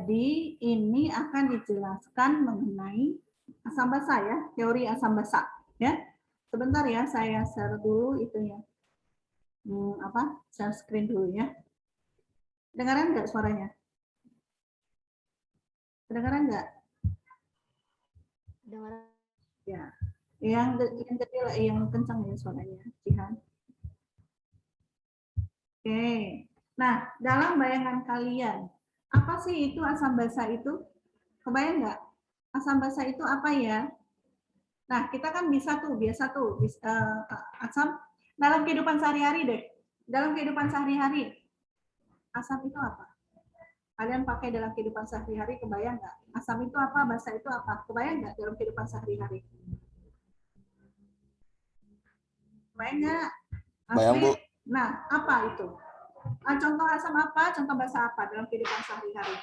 Jadi ini akan dijelaskan mengenai asam basa ya, teori asam basa ya. Sebentar ya, saya share dulu itunya. Share screen dulu ya. Kedengaran nggak suaranya? Kedengaran nggak? Kedengaran. Ya. Yang kecil, yang kencang ya suaranya, Jihan. Oke. Nah, dalam bayangan kalian, apa sih itu asam basa itu? Kebayang nggak? Asam basa itu apa ya? Nah, kita kan biasa tuh, asam dalam kehidupan sehari-hari deh. Dalam kehidupan sehari-hari, asam itu apa? Kalian pakai dalam kehidupan sehari-hari, kebayang nggak? Asam itu apa? Basa itu apa? Kebayang nggak dalam kehidupan sehari-hari? Kebayang nggak? Bayang, Bu. Nah, apa itu? Contoh asam apa? Contoh basa apa dalam kehidupan sehari-hari?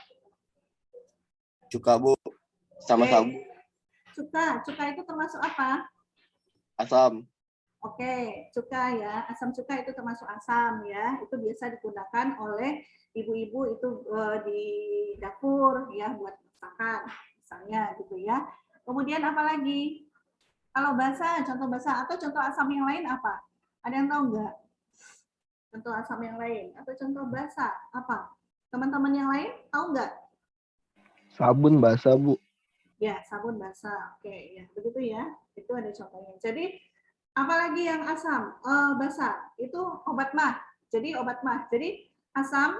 Cuka, Bu. Sama sabu. Cuka itu termasuk apa? Asam. Oke, cuka ya. Asam cuka itu termasuk asam ya. Itu biasa digunakan oleh ibu-ibu itu di dapur ya buat masakan misalnya gitu ya. Kemudian apa lagi? Kalau basa, contoh basa atau contoh asam yang lain apa? Ada yang tahu nggak? Contoh asam yang lain atau contoh basa apa? Teman-teman yang lain tahu nggak? Sabun basa, Bu. Ya, sabun basa. Oke, ya begitu ya. Itu ada contohnya. Jadi apalagi yang asam basa itu obat mah. Jadi obat mah. Jadi asam,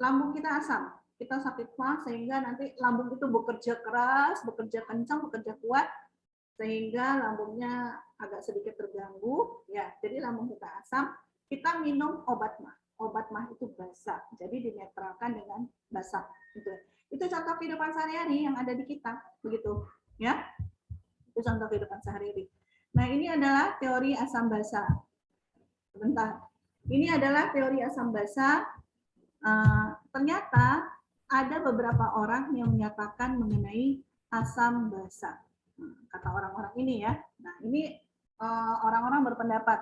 lambung kita asam. Kita sakit mah sehingga nanti lambung itu bekerja keras, bekerja kencang, bekerja kuat sehingga lambungnya agak sedikit terganggu. Ya, jadi lambung kita asam. Kita minum obat mah. Obat mah itu basa. Jadi dinetralkan dengan basa. Gitu. Itu contoh kehidupan sehari-hari yang ada di kita, begitu, ya. Itu contoh kehidupan sehari-hari. Nah, ini adalah teori asam basa. Sebentar. Ini adalah teori asam basa. Ternyata ada beberapa orang yang menyatakan mengenai asam basa. Kata orang-orang ini ya. Nah, ini orang-orang berpendapat.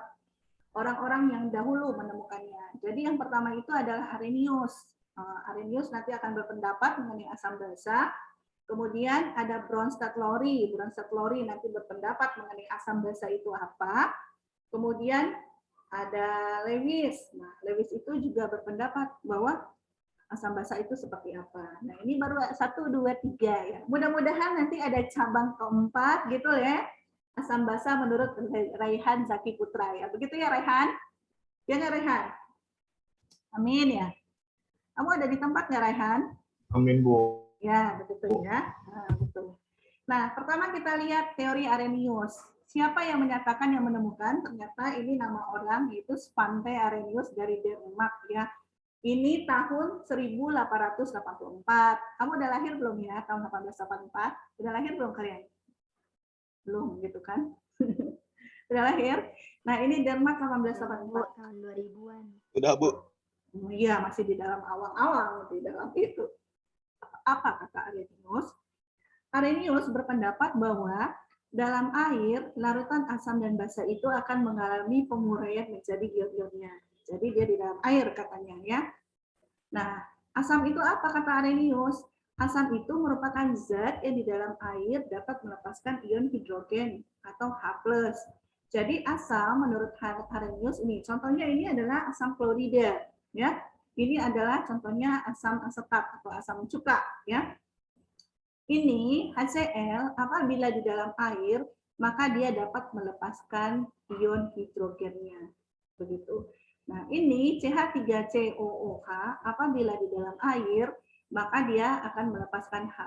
Orang-orang yang dahulu menemukannya. Jadi yang pertama itu adalah Arrhenius. Arrhenius nanti akan berpendapat mengenai asam basa. Kemudian ada Bronsted-Lowry. Bronsted-Lowry nanti berpendapat mengenai asam basa itu apa. Kemudian ada Lewis. Nah, Lewis itu juga berpendapat bahwa asam basa itu seperti apa. Nah, ini baru 1, 2, 3 ya. Mudah-mudahan nanti ada cabang keempat gitu ya. Asam basa menurut Raihan Zaki Putra ya. Begitu ya Raihan? Ya nggak Raihan? Amin ya. Kamu ada di tempat nggak Raihan? Amin, Bu. Ya, begitu ya. Nah, betul. Nah, pertama kita lihat teori Arrhenius. Siapa yang menyatakan, yang menemukan? Ternyata ini nama orang, yaitu Svante Arrhenius dari Denmark ya. Ini tahun 1884. Kamu udah lahir belum ya? Tahun 1884. Udah lahir belum kalian? Belum gitu kan? Udah lahir? Nah, ini Denmark 1884. Tahun 2000-an. Udah, Bu. Iya, masih di dalam awang-awang, di dalam itu. Apa kata Arrhenius? Arrhenius berpendapat bahwa dalam air, larutan asam dan basa itu akan mengalami penguraian menjadi ion-ionnya. Jadi dia di dalam air katanya ya. Nah, asam itu apa kata Arrhenius? Asam itu merupakan zat yang di dalam air dapat melepaskan ion hidrogen atau H+. Jadi asam menurut Arrhenius ini, contohnya ini adalah asam klorida ya. Ini adalah contohnya asam asetat atau asam cuka ya. Ini HCl apabila di dalam air maka dia dapat melepaskan ion hidrogennya. Begitu. Nah, ini CH3COOH apabila di dalam air maka dia akan melepaskan H+.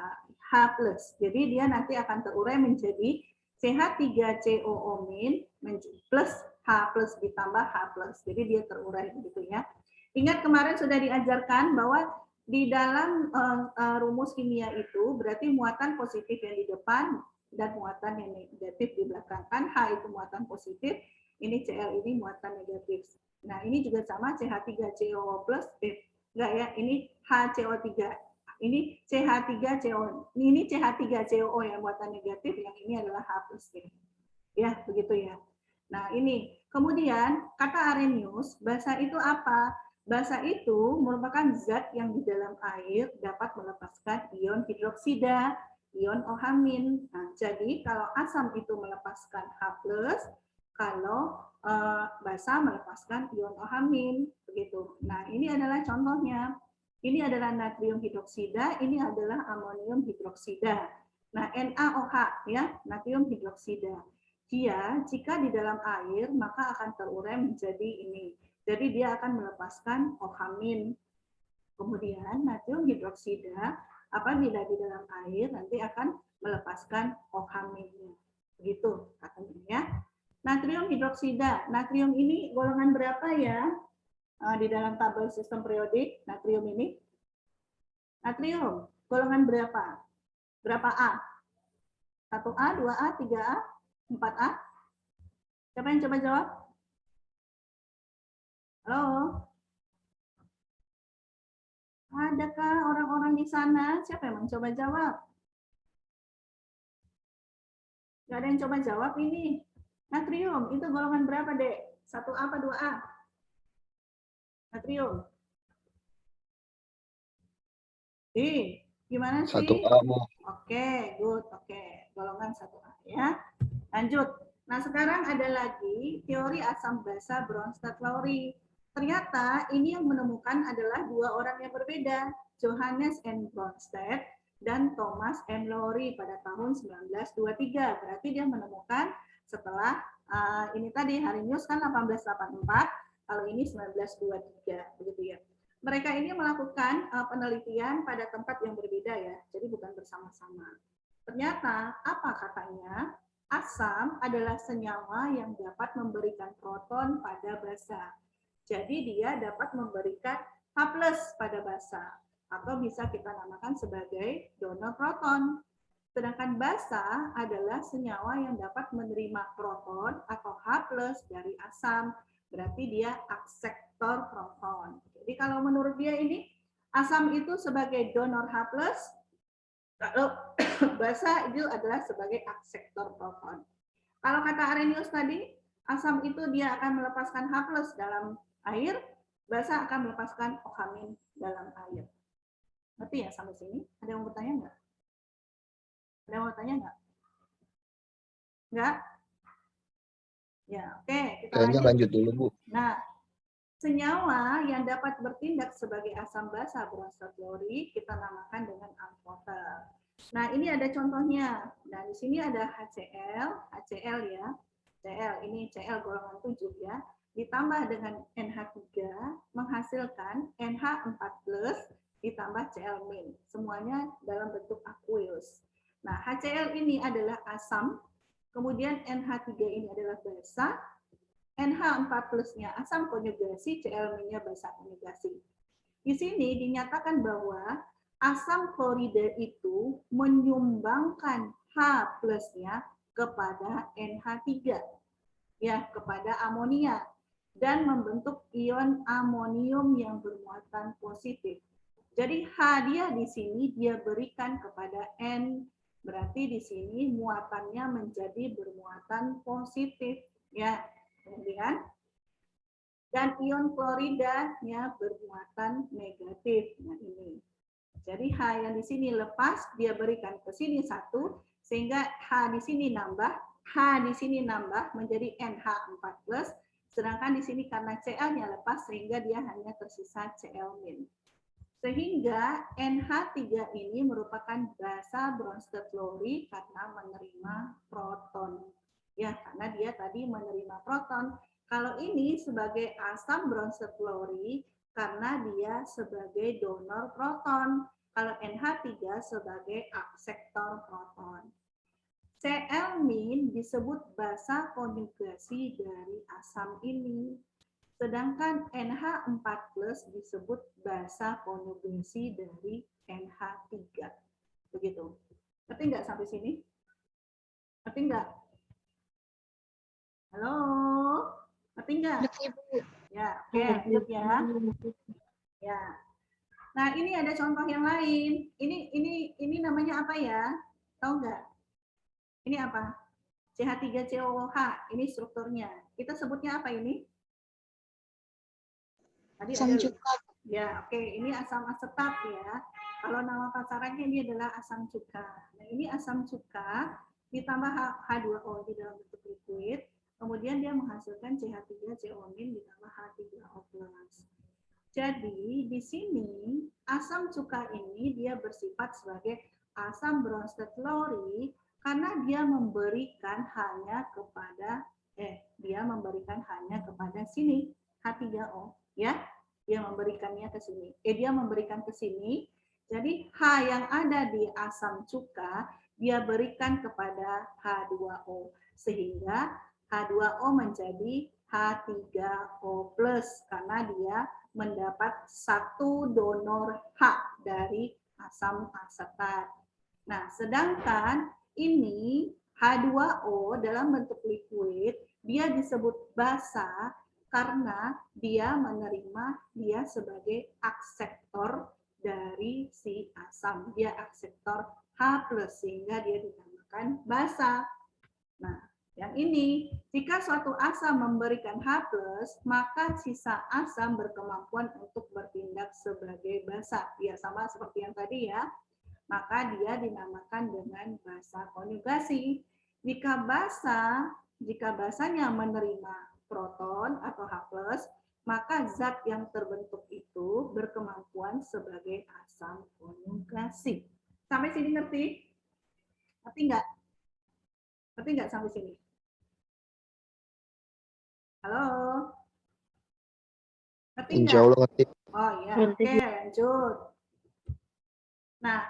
Jadi dia nanti akan terurai menjadi CH3COO- plus H+ ditambah H+. Jadi dia terurai begitu ya. Ingat kemarin sudah diajarkan bahwa di dalam rumus kimia itu berarti muatan positif yang di depan dan muatan yang negatif di belakang. Kan H itu muatan positif, ini Cl ini muatan negatif. Nah, ini juga sama CH3COO+, enggak ya, ini HCO3. Ini CH3CO, ini CH3COO yang muatan negatif, yang ini adalah H+. Ya, begitu ya. Nah, ini. Kemudian, kata Arrhenius, basa itu apa? Basa itu merupakan zat yang di dalam air dapat melepaskan ion hidroksida, ion OH-. Nah, jadi kalau asam itu melepaskan H+, kalau basa melepaskan ion OH-, begitu. Nah, ini adalah contohnya. Ini adalah natrium hidroksida, ini adalah amonium hidroksida. Nah, NaOH ya, natrium hidroksida. Dia jika di dalam air maka akan terurai menjadi ini. Jadi dia akan melepaskan OH-. Kemudian natrium hidroksida apabila di dalam air nanti akan melepaskan OH-nya. Begitu katanya ya. Natrium hidroksida. Natrium ini golongan berapa ya? Di dalam tabel sistem periodik, natrium ini. Natrium, golongan berapa? Berapa A? 1A, 2A, 3A, 4A? Siapa yang coba jawab? Halo? Adakah orang-orang di sana? Siapa yang mencoba jawab? Gak ada yang coba jawab ini. Natrium, itu golongan berapa, Dek? 1A apa 2A? Natrium. Gimana sih? 1A, Bu. Oke, good. Oke, golongan 1A ya. Lanjut. Nah, sekarang ada lagi teori asam basa Bronsted-Lowry. Ternyata ini yang menemukan adalah dua orang yang berbeda, Johannes N. Bronsted dan Thomas N. Lowry pada tahun 1923. Berarti dia menemukan setelah ini tadi Arrhenius kan 1884, kalau ini 1923, begitu ya. Mereka ini melakukan penelitian pada tempat yang berbeda ya, jadi bukan bersama-sama. Ternyata apa katanya? Asam adalah senyawa yang dapat memberikan proton pada basa. Jadi dia dapat memberikan H+ pada basa, atau bisa kita namakan sebagai donor proton. Sedangkan basa adalah senyawa yang dapat menerima proton atau H+ dari asam. Berarti dia aksektor proton. Jadi kalau menurut dia ini, asam itu sebagai donor H+, kalau basa itu adalah sebagai aksektor proton. Kalau kata Arrhenius tadi, asam itu dia akan melepaskan H+ dalam air, basa akan melepaskan OH- dalam air. Ngerti ya sampai sini? Ada yang mau bertanya nggak? Ada yang mau bertanya nggak? Nggak? Ya, oke. Kita Lanjut dulu, Bu. Nah, senyawa yang dapat bertindak sebagai asam basa Bronsted-Lowry kita namakan dengan amfoter. Nah, ini ada contohnya. Nah, di sini ada HCl ya. Cl, ini Cl golongan 7 ya. Ditambah dengan NH3 menghasilkan NH4+ ditambah Cl-. Semuanya dalam bentuk aqueous. Nah, HCl ini adalah asam, kemudian NH3 ini adalah basa, NH4+-nya asam konjugasi, Cl-nya basa konjugasi. Di sini dinyatakan bahwa asam klorida itu menyumbangkan H+-nya kepada NH3, ya, kepada amonia, dan membentuk ion amonium yang bermuatan positif. Jadi H dia di sini dia berikan kepada N, berarti di sini muatannya menjadi bermuatan positif, ya. Kemudian dan ion kloridanya bermuatan negatif. Nah ini. Jadi H yang di sini lepas dia berikan ke sini 1 sehingga H di sini nambah, H di sini nambah menjadi NH4+, sedangkan di sini karena Cl-nya lepas sehingga dia hanya tersisa Cl-. Sehingga NH3 ini merupakan basa Bronsted-Lowry karena menerima proton. Ya, karena dia tadi menerima proton. Kalau ini sebagai asam Bronsted-Lowry karena dia sebagai donor proton. Kalau NH3 sebagai aksektor proton. Cl- disebut basa konjugasi dari asam ini. Sedangkan NH4+ disebut basa konjugasi dari NH3. Begitu. Ngerti nggak sampai sini? Ngerti nggak? Halo? Ngerti nggak? Ngerti, Bu. Ya, oke, lanjut ya. Ya. Nah, ini ada contoh yang lain. Ini namanya apa ya? Tahu nggak? Ini apa? CH3COOH. Ini strukturnya. Kita sebutnya apa ini? Tadi Asam ada, cuka. ya oke, ini asam asetat ya. Kalau nama pasarannya ini adalah asam cuka. Nah, ini asam cuka ditambah H2O di dalam bentuk liquid, kemudian dia menghasilkan CH3CO- ditambah H3O+. Jadi di sini asam cuka ini dia bersifat sebagai asam Bronsted-Lowry karena dia memberikan hanya kepada sini H3O ya. Dia memberikannya ke sini. Dia memberikan ke sini. Jadi H yang ada di asam cuka dia berikan kepada H2O sehingga H2O menjadi H3O+ karena dia mendapat satu donor H dari asam asetat. Nah, sedangkan ini H2O dalam bentuk liquid, dia disebut basa karena dia menerima dia sebagai akseptor dari si asam. Dia akseptor H+, sehingga dia dinamakan basa. Nah, yang ini, jika suatu asam memberikan H+, maka sisa asam berkemampuan untuk bertindak sebagai basa. Ya, sama seperti yang tadi ya. Maka dia dinamakan dengan basa konjugasi. Jika basanya menerima proton atau H+, maka zat yang terbentuk itu berkemampuan sebagai asam konjugasi. Sampai sini ngerti? Ngerti nggak? Ngerti nggak sampai sini? Halo? Ngerti nggak? Insya Allah ngerti. Oh iya, Ngerti. oke lanjut. Nah,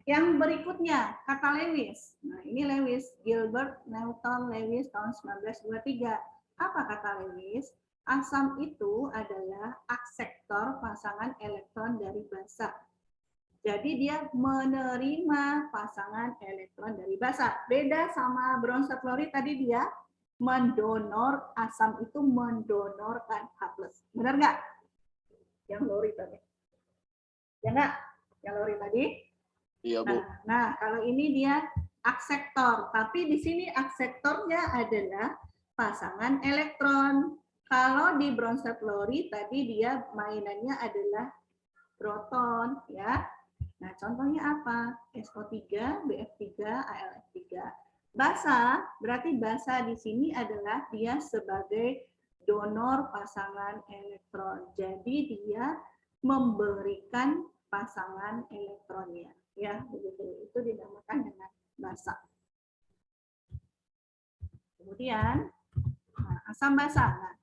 yang berikutnya, kata Lewis. Nah, ini Lewis, Gilbert Newton Lewis tahun 1923. Apa kata Lewis? Asam itu adalah akseptor pasangan elektron dari basa. Jadi dia menerima pasangan elektron dari basa. Beda sama Bronsted-Lowry tadi dia mendonor, asam itu mendonorkan H+. Benar nggak? Yang Lowry tadi. Ya nggak? Yang Lowry tadi? Iya, Bu. Nah, kalau ini dia akseptor, tapi di sini akseptornya adalah pasangan elektron. Kalau di Bronsted-Lowry tadi dia mainannya adalah proton, ya. Nah, contohnya apa? SO3, BF3, AlF3. Basa, berarti basa di sini adalah dia sebagai donor pasangan elektron. Jadi dia memberikan pasangan elektronnya. Ya, begitu. Itu dinamakan dengan basa. Kemudian, asam basa. Nah,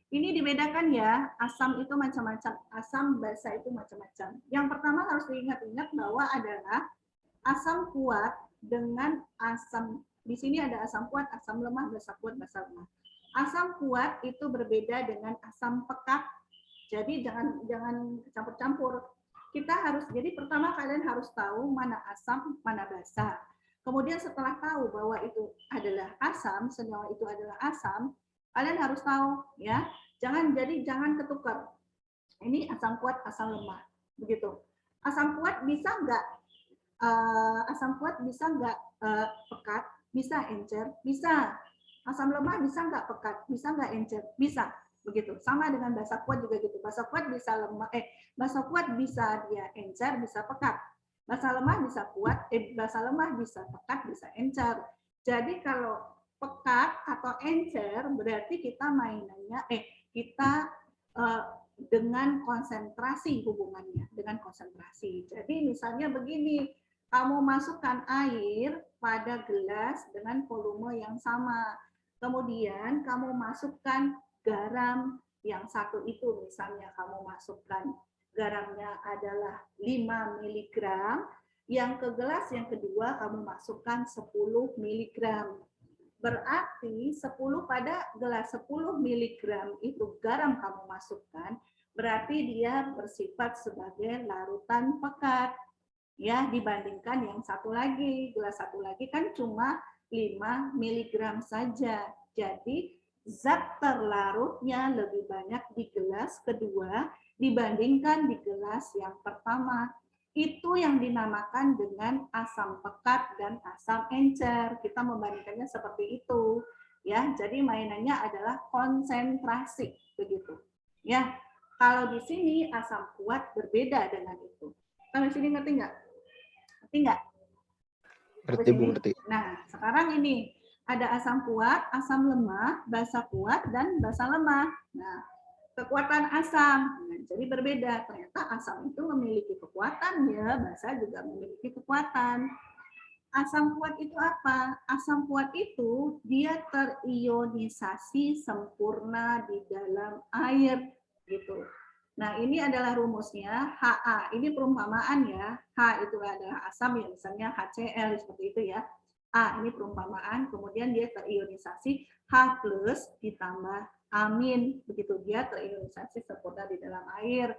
ini dibedakan ya, asam itu macam-macam, asam basa itu macam-macam. Yang pertama harus diingat-ingat bahwa adalah asam kuat dengan asam, di sini ada asam kuat, asam lemah, basa kuat, basa lemah. Asam kuat itu berbeda dengan asam pekat. Jadi jangan campur-campur. Kita harus, jadi pertama kalian harus tahu mana asam, mana basa. Kemudian setelah tahu bahwa itu adalah asam, senyawa itu adalah asam, kalian harus tahu ya, jangan ketukar. Ini asam kuat, asam lemah, begitu. Asam kuat bisa nggak? Asam kuat bisa nggak pekat? Bisa encer? Bisa. Asam lemah bisa nggak pekat? Bisa nggak encer? Bisa. Begitu. Sama dengan basa kuat juga gitu. Basa kuat bisa lemah, basa kuat bisa dia encer, bisa pekat. Basa lemah bisa kuat, basa lemah bisa pekat, bisa encer. Jadi kalau pekat atau encer berarti kita mainannya kita dengan konsentrasi hubungannya, dengan konsentrasi. Jadi misalnya begini, kamu masukkan air pada gelas dengan volume yang sama. Kemudian kamu masukkan garam yang satu itu, misalnya kamu masukkan garamnya adalah 5 mg, yang ke gelas yang kedua kamu masukkan 10 mg. Berarti 10 pada gelas 10 mg itu garam kamu masukkan, berarti dia bersifat sebagai larutan pekat. Ya, dibandingkan yang satu lagi, gelas satu lagi kan cuma 5 mg saja. Jadi zat terlarutnya lebih banyak di gelas kedua dibandingkan di gelas yang pertama. Itu yang dinamakan dengan asam pekat dan asam encer. Kita membandingkannya seperti itu. Ya, jadi mainannya adalah konsentrasi begitu. Ya. Kalau di sini asam kuat berbeda dengan itu. Kalau di sini ngerti nggak? Ngerti nggak? Ngerti Bu, ngerti. Nah, sekarang ini ada asam kuat, asam lemah, basa kuat, dan basa lemah. Nah, kekuatan asam. Nah, jadi berbeda. Ternyata asam itu memiliki kekuatan ya, basa juga memiliki kekuatan. Asam kuat itu apa? Asam kuat itu dia terionisasi sempurna di dalam air gitu. Nah, ini adalah rumusnya Ha. Ini perumpamaan ya. H itu adalah asam ya, misalnya HCl seperti itu ya. A ini perumpamaan, kemudian dia terionisasi H+ ditambah amin, begitu dia terionisasi sempurna di dalam air.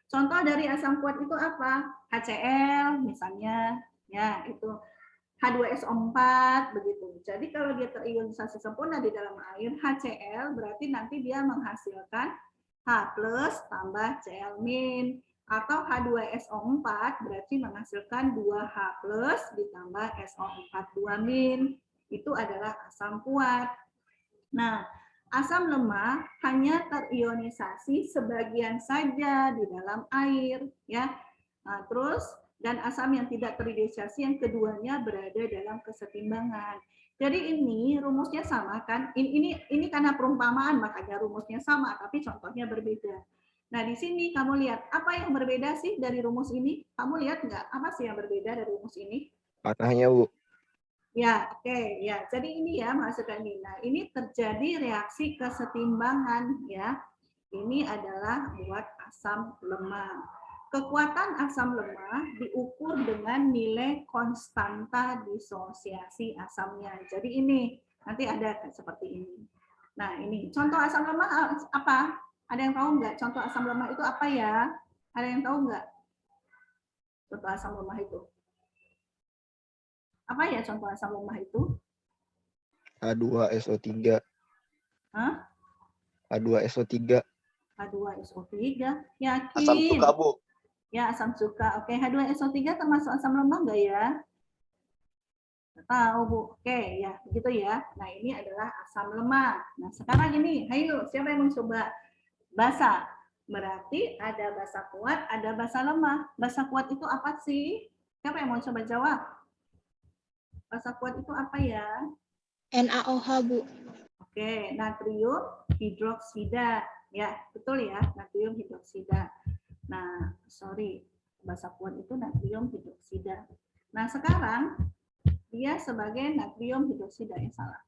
Contoh dari asam kuat itu apa? HCl misalnya, ya itu H2SO4 begitu. Jadi kalau dia terionisasi sempurna di dalam air HCl berarti nanti dia menghasilkan H+ tambah Cl- atau H2SO4 berarti menghasilkan 2H+ ditambah SO4 2-. Itu adalah asam kuat. Nah, asam lemah hanya terionisasi sebagian saja di dalam air ya. Nah, terus dan asam yang tidak terionisasi yang keduanya berada dalam kesetimbangan. Jadi ini rumusnya sama kan? Ini karena perumpamaan makanya rumusnya sama tapi contohnya berbeda. Nah, di sini kamu lihat apa yang berbeda sih dari rumus ini? Kamu lihat nggak apa sih yang berbeda dari rumus ini? Panahnya Bu. Ya, oke, ya. Jadi ini ya maksudnya ini. Nah, ini terjadi reaksi kesetimbangan ya. Ini adalah buat asam lemah. Kekuatan asam lemah diukur dengan nilai konstanta disosiasi asamnya. Jadi ini nanti ada seperti ini. Nah, ini contoh asam lemah apa? Ada yang tahu nggak? Contoh asam lemah itu apa ya? Ada yang tahu nggak? Contoh asam lemah itu. Apa ya contoh asam lemah itu? H2SO3. Hah? H2SO3. H2SO3. Asam Yakin? cuka, Bu. Ya, asam cuka. Oke, H2SO3 termasuk asam lemah nggak ya? Nggak tahu, Bu. Oke, ya, begitu ya. Nah, ini adalah asam lemah. Nah, sekarang ini, ayo, siapa yang mencoba basa? Berarti ada basa kuat, ada basa lemah. Basa kuat itu apa sih? Siapa yang mau coba jawab? Basa kuat itu apa ya? NaOH, Bu. Oke, natrium hidroksida. Ya, betul ya, natrium hidroksida. Nah, sorry, basa kuat itu natrium hidroksida. Nah, sekarang dia sebagai natrium hidroksida yang salah.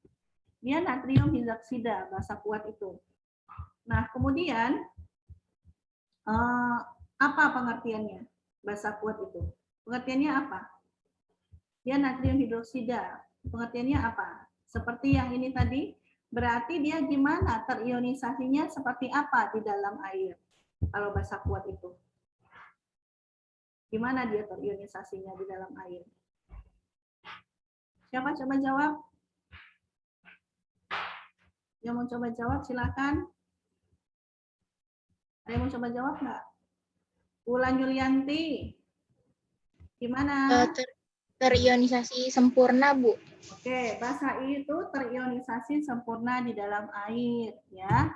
Dia natrium hidroksida, basa kuat itu. Nah, kemudian apa pengertiannya? Basa kuat itu. Pengertiannya apa? Dia natrium hidroksida. Pengertiannya apa? Seperti yang ini tadi, berarti dia gimana terionisasinya seperti apa di dalam air? Kalau basa kuat itu. Gimana dia terionisasinya di dalam air? Siapa coba jawab? Yang mau coba jawab silakan. Ada yang mau coba jawab nggak? Wulan Yulianti. Gimana? Terionisasi sempurna, Bu. Oke, basa itu terionisasi sempurna di dalam air ya.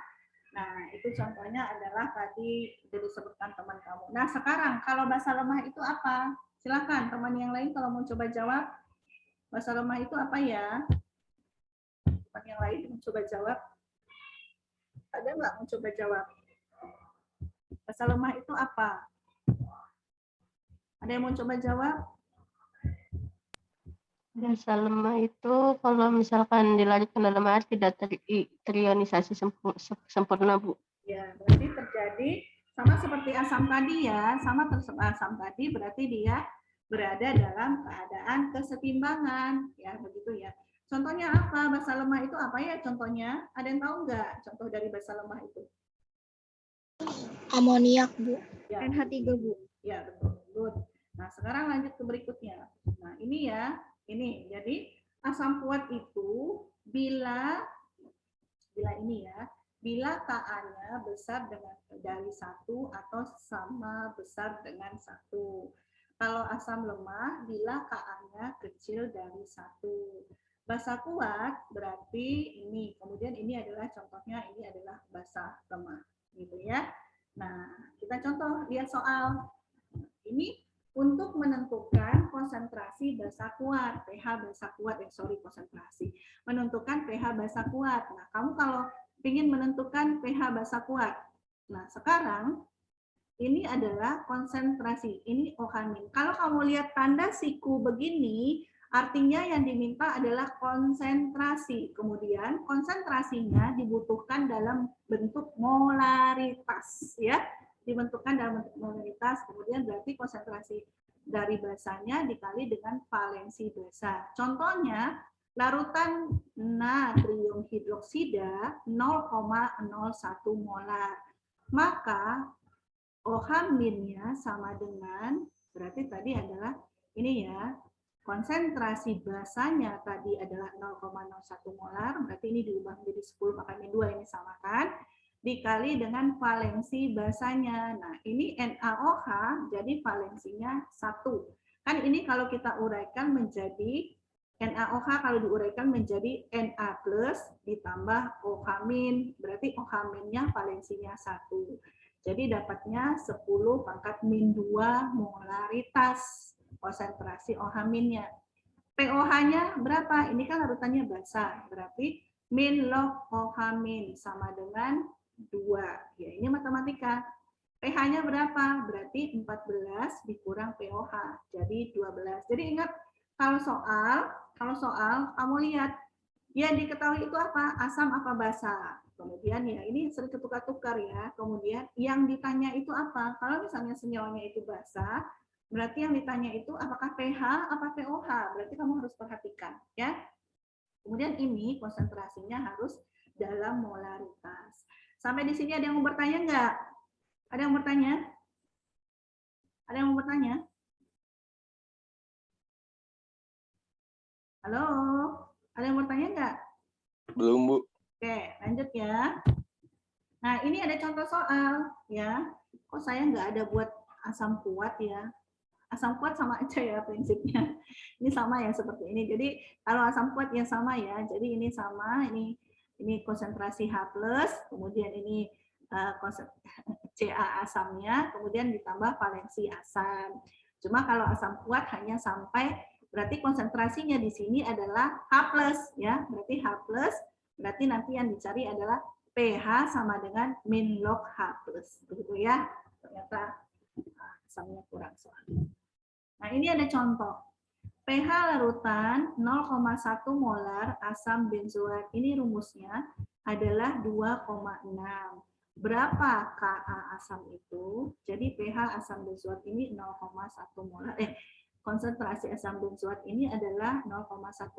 Nah, itu contohnya adalah tadi sudah disebutkan teman kamu. Nah, sekarang kalau basa lemah itu apa? Silakan teman yang lain kalau mau coba jawab. Basa lemah itu apa ya? Teman yang lain mau coba jawab. Ada nggak mau coba jawab? Basa lemah itu apa? Ada yang mau coba jawab? Basa lemah itu kalau misalkan dilarutkan dalam air tidak terionisasi sempurna, Bu. Ya, berarti terjadi sama seperti asam tadi ya, sama asam tadi berarti dia berada dalam keadaan kesetimbangan, ya begitu ya. Contohnya apa? Basa lemah itu apa ya contohnya? Ada yang tahu nggak contoh dari basa lemah itu? Amoniak, Bu. Ya, NH3, Bu. ya betul. Good. Nah, sekarang lanjut ke berikutnya. Nah, ini ya, ini. Jadi asam kuat itu bila ini ya, bila Ka-nya besar dengan dari 1 atau sama besar dengan 1. Kalau asam lemah, bila Ka-nya kecil dari 1. Basa kuat berarti ini, kemudian ini adalah contohnya, ini adalah basa lemah. Gitu ya. Nah, kita contoh lihat soal. Ini untuk menentukan konsentrasi basa kuat, pH basa kuat, konsentrasi. Menentukan pH basa kuat. Nah, kamu kalau ingin menentukan pH basa kuat. Nah, sekarang ini adalah konsentrasi. Ini OH-. Kalau kamu lihat tanda siku begini, artinya yang diminta adalah konsentrasi. Kemudian konsentrasinya dibutuhkan dalam bentuk molaritas, ya. Dibentukkan dalam bentuk molaritas. Kemudian berarti konsentrasi dari basanya dikali dengan valensi basa. Contohnya larutan natrium hidroksida 0,01 molar. Maka OH-nya sama dengan, berarti tadi adalah ini ya, konsentrasi basanya tadi adalah 0,01 molar, berarti ini diubah menjadi 10 pangkat min 2, ini sama kan? Dikali dengan valensi basanya. Nah, ini NaOH, jadi valensinya 1. Kan ini kalau kita uraikan menjadi NaOH, kalau diuraikan menjadi Na plus ditambah OH-, berarti OH-nya valensinya 1. Jadi dapatnya 10 pangkat min 2 molaritas konsentrasi OH-nya. pOH-nya berapa? Ini kan larutannya basa, berarti min log OH- sama dengan 2. Ya, ini matematika. pH-nya berapa? Berarti 14 dikurang pOH, jadi 12. Jadi ingat kalau soal kamu lihat yang diketahui itu apa? Asam apa basa? Kemudian ya ini sering ketukar-tukar ya. Kemudian yang ditanya itu apa? Kalau misalnya senyawanya itu basa, berarti yang ditanya itu apakah pH apa pOH? Berarti kamu harus perhatikan ya. Kemudian ini konsentrasinya harus dalam molaritas. Sampai di sini ada yang mau bertanya nggak? Ada yang bertanya? Ada yang mau bertanya? Halo? Ada yang bertanya nggak? Belum, Bu. Oke, lanjut ya. Nah, ini ada contoh soal ya. Kok saya nggak ada buat asam kuat ya? Asam kuat sama aja ya prinsipnya. Ini sama ya seperti ini. Jadi kalau asam kuat ya sama ya. Jadi ini sama, ini konsentrasi H+, kemudian ini Ca asamnya, kemudian ditambah valensi asam. Cuma kalau asam kuat hanya sampai, berarti konsentrasinya di sini adalah H+, ya. Berarti H+, berarti nanti yang dicari adalah pH sama dengan min log H+. Begitu ya. Ternyata asamnya kurang soalnya. Nah, ini ada contoh. pH larutan 0,1 molar asam benzoat. Ini rumusnya adalah 2,6. Berapa Ka asam itu? Jadi pH asam benzoat ini 0,1 molar. Konsentrasi asam benzoat ini adalah 0,1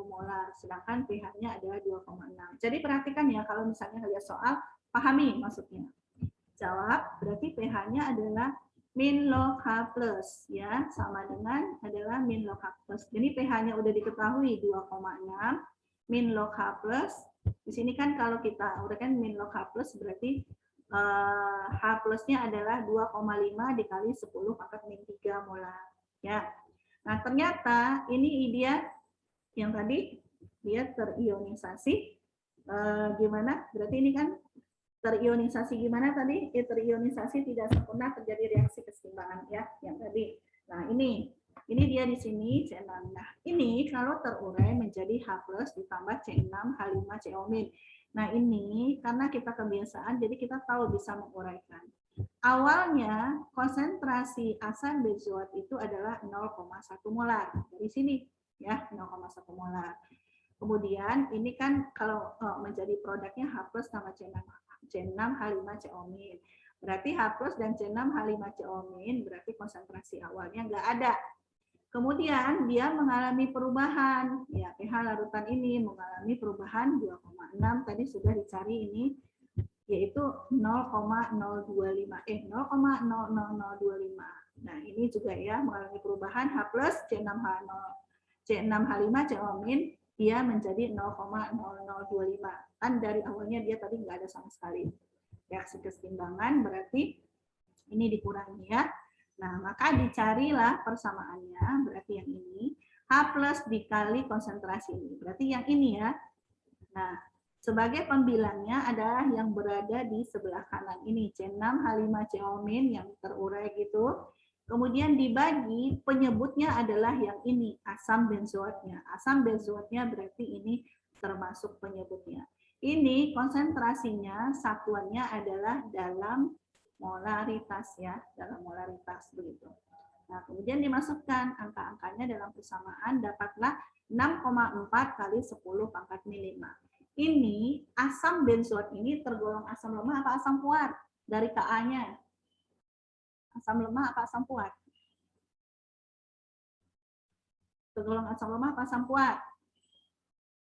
molar, sedangkan pH-nya adalah 2,6. Jadi perhatikan ya, kalau misalnya lihat soal, pahami maksudnya. Jawab, berarti pH-nya adalah min log H+, ya, sama dengan adalah min log H+. Jadi pH-nya udah diketahui 2,6, min log H+. Di sini kan kalau kita udah kan min log H+, berarti H+-nya adalah 2,5 dikali 10 pangkat min 3 molar, ya. Nah, ternyata ini dia yang tadi dia terionisasi gimana? Berarti ini kan terionisasi gimana tadi? Terionisasi tidak sempurna, terjadi reaksi keseimbangan ya, yang tadi. Nah, ini dia di sini C6. Nah, ini kalau terurai menjadi H+ ditambah C6 H5CO-. Nah, ini karena kita kebiasaan jadi kita tahu bisa menguraikan. Awalnya konsentrasi asam benzoat itu adalah 0,1 molar. Dari sini ya, 0,1 molar. Kemudian ini kan kalau menjadi produknya H+ sama C6 H5CO-. Berarti H+ dan C6 H5CO- berarti konsentrasi awalnya nggak ada. Kemudian dia mengalami perubahan, ya pH larutan ini mengalami perubahan 2,6 tadi sudah dicari ini, yaitu 0,025. Nah ini juga ya mengalami perubahan H+ C6H5CO- dia menjadi 0,0025. Kan dari awalnya dia tadi nggak ada sama sekali. Reaksi keseimbangan berarti ini dikurangi ya. Nah, maka dicarilah persamaannya, berarti yang ini H+ dikali konsentrasi ini. Berarti yang ini ya. Nah, Sebagai pembilangnya adalah yang berada di sebelah kanan ini, C6H5CO- yang terurai gitu. Kemudian dibagi, penyebutnya adalah yang ini, asam benzoatnya. Asam benzoatnya berarti ini termasuk penyebutnya. Ini konsentrasinya, satuannya adalah dalam molaritas ya, dalam molaritas begitu. Nah, kemudian dimasukkan angka-angkanya dalam persamaan, dapatlah 6,4 kali 10 pangkat min 5. Ini asam benzoat ini tergolong asam lemah apa asam kuat? Dari Ka-nya. Asam lemah apa asam kuat? Tergolong asam lemah apa asam kuat?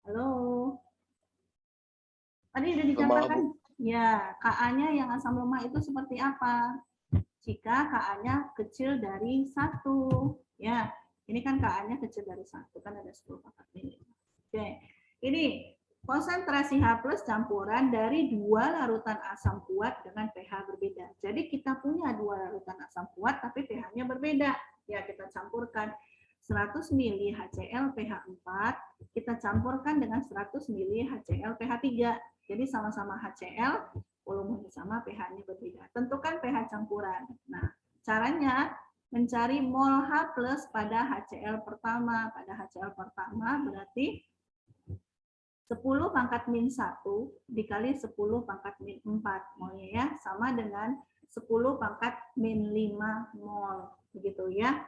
Halo. Tadi sudah dicatatkan. Ya, Ka-nya yang asam lemah itu seperti apa? Jika Ka-nya kecil dari 1. Ya, ini kan Ka-nya kecil dari 1, kan ada 10 pangkat min 5. Oke. Ini konsentrasi H+ campuran dari 2 larutan asam kuat dengan pH berbeda. Jadi kita punya 2 larutan asam kuat tapi pH-nya berbeda. Ya, kita campurkan 100 ml HCl pH 4, kita campurkan dengan 100 ml HCl pH 3. Jadi sama-sama HCl, volumenya sama, pH-nya berbeda. Tentukan pH campuran. Nah, caranya mencari mol H+ pada HCl pertama. Pada HCl pertama berarti 10 pangkat min 1 dikali 10 pangkat min 4 molnya ya, sama dengan 10 pangkat min 5 mol. Begitu ya.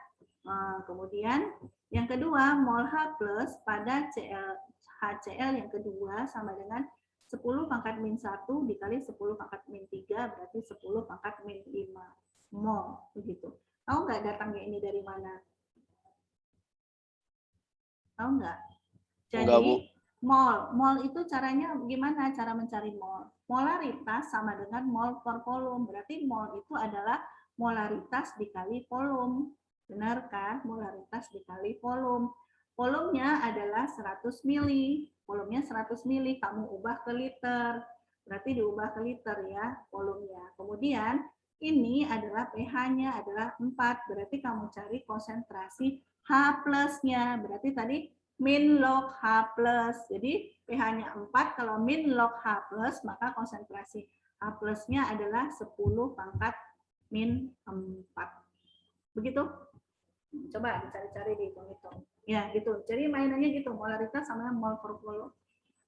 Kemudian yang kedua, mol H+ pada HCl yang kedua sama dengan 10 pangkat min 1 dikali 10 pangkat min 3 berarti 10 pangkat min 5 mol. Begitu. Tahu nggak datangnya ini dari mana? Tahu nggak? Jadi mol itu caranya gimana? Cara mencari mol. Molaritas sama dengan mol per volume. Berarti mol itu adalah molaritas dikali volume. Benar kan? Molaritas dikali volume. Volumenya adalah 100 mili. Volumenya 100 mili. Kamu ubah ke liter. Berarti diubah ke liter ya volumenya. Kemudian ini adalah pH-nya adalah 4. Berarti kamu cari konsentrasi H+-nya. Berarti tadi min log H+. Jadi pH-nya 4, kalau min log H+, maka konsentrasi H+-nya adalah 10 pangkat min 4. Begitu? Coba dicari-cari, dihitung-hitung. Ya, gitu. Jadi mainannya gitu, molaritas sama mol per volume.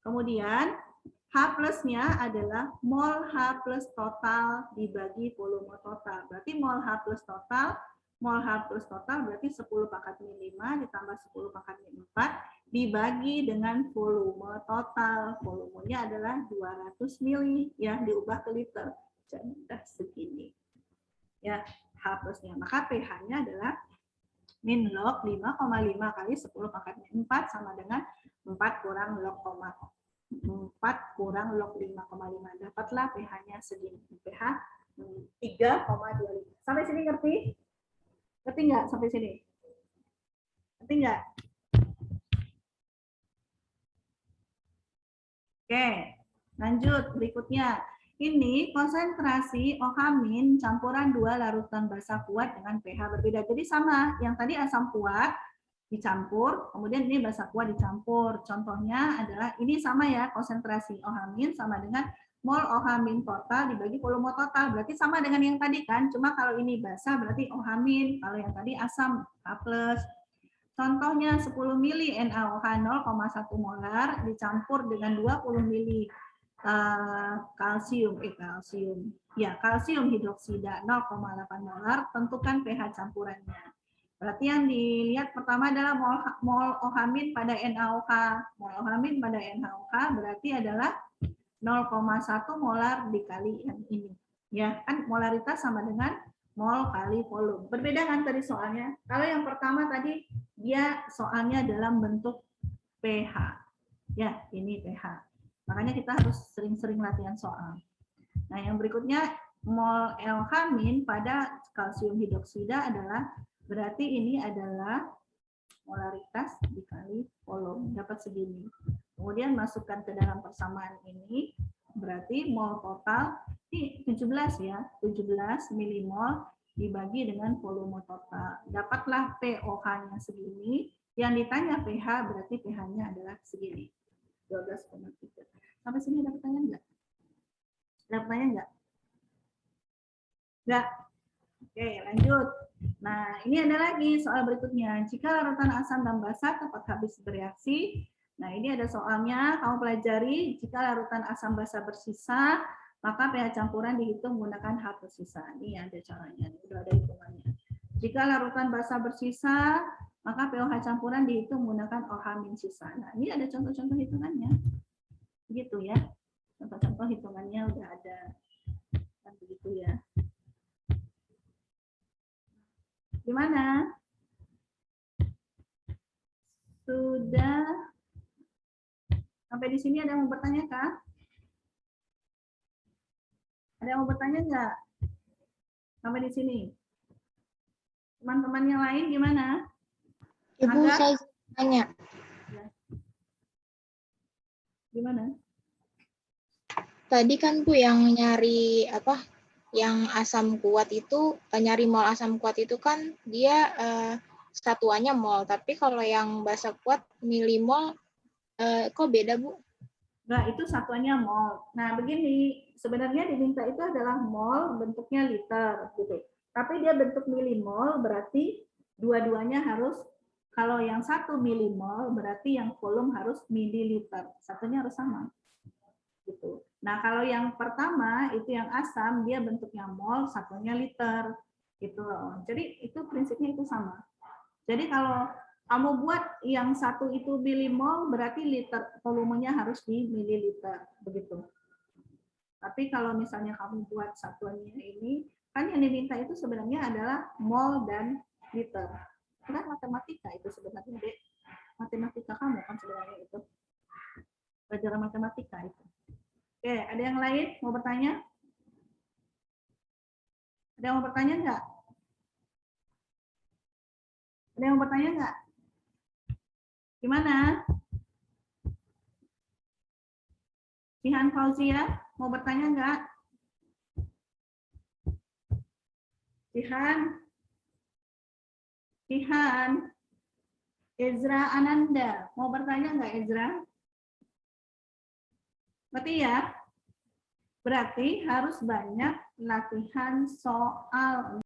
Kemudian H+-nya adalah mol H+ total dibagi volume total. Berarti mol H+ total berarti 10 pangkat min 5 ditambah 10 pangkat min 4 dibagi dengan volume total. Volumenya adalah 200 mili ya, diubah ke liter. Jadi segini. Ya, H+-nya. Maka pH-nya adalah min log 5,5 kali 10 pangkat min 4 sama dengan 4 kurang log 5,5. Dapatlah pH-nya segini. pH 3,25. Sampai sini ngerti? Ngerti nggak sampai sini? Ngerti nggak? Oke, lanjut berikutnya. Ini konsentrasi OH- campuran 2 larutan basa kuat dengan pH berbeda. Jadi sama, yang tadi asam kuat dicampur, kemudian ini basa kuat dicampur. Contohnya adalah ini sama ya, konsentrasi OH- sama dengan mol OH- total dibagi volume total. Berarti sama dengan yang tadi kan, cuma kalau ini basa berarti OH-, kalau yang tadi asam H+. Contohnya 10 mili NaOH 0,1 molar dicampur dengan 20 mili kalsium hidroksida 0,8 molar, tentukan pH campurannya. Berarti yang dilihat pertama adalah mol OH- pada NaOH. Mol OH- pada NaOH berarti adalah 0,1 molar dikali yang ini. Ya, kan molaritas sama dengan mol kali volume. Berbeda kan tadi soalnya? Kalau yang pertama tadi dia soalnya dalam bentuk pH. Ya, ini pH. Makanya kita harus sering-sering latihan soal. Nah, yang berikutnya mol LH- pada kalsium hidroksida adalah berarti ini adalah molaritas dikali volume, dapat segini. Kemudian masukkan ke dalam persamaan ini, berarti mol total ini 17 ya, 17 milimol dibagi dengan volume total. Dapatlah POH-nya segini. Yang ditanya pH berarti pH-nya adalah segini. 12,3. Sampai sini ada pertanyaan nggak? Ada pertanyaan nggak? Nggak? Oke, lanjut. Nah, ini ada lagi soal berikutnya. Jika larutan asam dan basa tepat habis bereaksi, nah ini ada soalnya, kamu pelajari jika larutan asam basa bersisa, maka pH campuran dihitung menggunakan H tersisa. Ini ada caranya, udah ada hitungannya. Jika larutan basa bersisa, maka pH campuran dihitung menggunakan OH min sisa. Nah, ini ada contoh-contoh hitungannya. Begitu ya. Contoh-contoh hitungannya udah ada. Kan begitu ya. Gimana? Sudah sampai di sini ada yang mau bertanya kah? Ada yang mau bertanya nggak? Sampai di sini. Teman-teman yang lain gimana? Ibu, Aga? saya tanya. Gimana? Tadi kan Bu yang nyari apa? Yang asam kuat itu, nyari mol asam kuat itu kan dia satuannya mol. Tapi kalau yang basa kuat milimol, kok beda Bu? Nah, itu satuannya mol. Nah, begini, sebenarnya diminta itu adalah mol bentuknya liter gitu. Tapi dia bentuk milimol berarti dua-duanya harus, kalau yang 1 milimol berarti yang volume harus mililiter. Satunya harus sama. Gitu. Nah, kalau yang pertama itu yang asam dia bentuknya mol, satunya liter. Gitu loh. Jadi itu prinsipnya itu sama. Jadi kalau kamu buat yang satu itu milimol, berarti liter volumenya harus di mililiter, begitu. Tapi kalau misalnya kamu buat satuannya ini, kan yang diminta itu sebenarnya adalah mol dan liter. Kan matematika itu sebenarnya, Dek. Matematika kamu kan sebenarnya itu. Pelajaran matematika itu. Oke, ada yang lain mau bertanya? Ada yang mau bertanya nggak? Ada yang mau bertanya nggak? Gimana? Jihan Fauzia, mau bertanya nggak? Jihan, Ezra Ananda, mau bertanya nggak Ezra? Berarti harus banyak latihan soal.